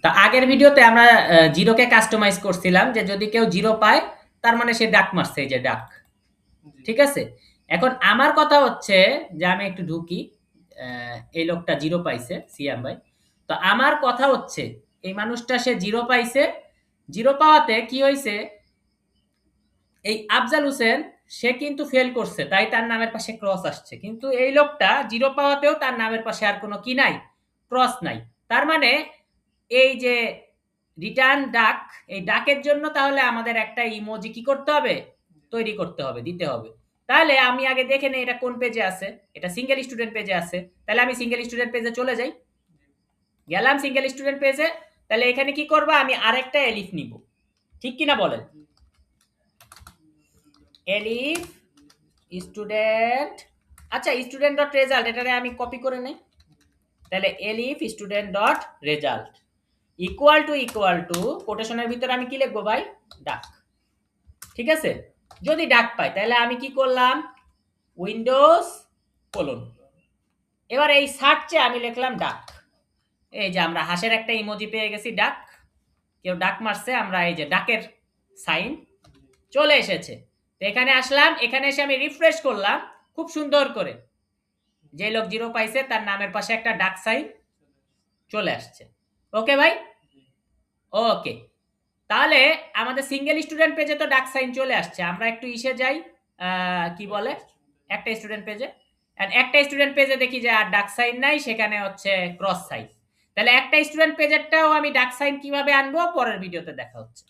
তা আগের ভিডিওতে আমরা জিরোকে কাস্টমাইজ করছিলাম যে যদি কেউ জিরো পায় তার মানে সে ডাক মারছে, এই যে ডাক। ঠিক আছে, এখন আমার কথা হচ্ছে যে আমি একটু ঢুকি, এই লোকটা জিরো পাইছে সিয়াম ভাই। তো আমার কথা হচ্ছে এই মানুষটা সে জিরো পাইছে, জিরো পাওয়াতে কি হয়েছে, এই আফজাল হোসেন সে কিন্তু ফেল করছে, তাই তার নামের পাশে ক্রস আসছে। কিন্তু এই লোকটা জিরো পাওয়াতেও তার নামের পাশে আর কোনো কি নাই, ক্রস নাই। তার মানে এই যে রিটার্ন ডাক, এই ডাকের জন্য তাহলে আমাদের একটা ইমোজি কি করতে হবে, তৈরি করতে হবে, দিতে হবে। তাহলে আমি আগে দেখে নেই এটা কোন পেজে আছে। এটা সিঙ্গেল স্টুডেন্ট পেজে আছে, তাহলে আমি সিঙ্গেল স্টুডেন্ট পেজে চলে যাই। গেলাম সিঙ্গেল স্টুডেন্ট পেজে, তাহলে এখানে কি করবা, আমি আরেকটা এলিফ নিব, ঠিক কিনা বলেন। এলিফ স্টুডেন্ট, আচ্ছা স্টুডেন্ট ডট রেজাল্ট, এটারে আমি কপি করে নেই। তাহলে elif student dot result equal to কোটেশনের ভিতরে আমি কি লিখবো ভাই, ডাক। ঠিক আছে, যদি ডাক পাই তাহলে আমি কি করলাম, উইন্ডোজ কোলন, এবার এই সার্চে আমি লিখলাম ডাক। এই যে আমরা হাসের একটা ইমোজি পেয়ে গেছি, ডাক, কেউ ডাক মারছে, আমরা এই যে ডাকের সাইন চলে এসেছে। তো এখানে আসলাম, এখানে এসে আমি রিফ্রেশ করলাম খুব সুন্দর করে, যে লোক জিরো পাইছে তার নামের পাশে একটা ডাক সাইন চলে আসছে। ওকে ভাই, ওকে। তাহলে আমাদের সিঙ্গেল স্টুডেন্ট পেজে তো ডাক সাইন চলে আসছে, আমরা একটু ইসে যাই, কি বলে, একটা স্টুডেন্ট পেজে। একটা স্টুডেন্ট পেজে দেখি যে আর ডাক সাইন নাই, সেখানে হচ্ছে ক্রস সাইন। তাহলে একটা স্টুডেন্ট পেজেরটাও আমি ডাক সাইন কিভাবে আনবো পরের ভিডিওতে দেখা হচ্ছে।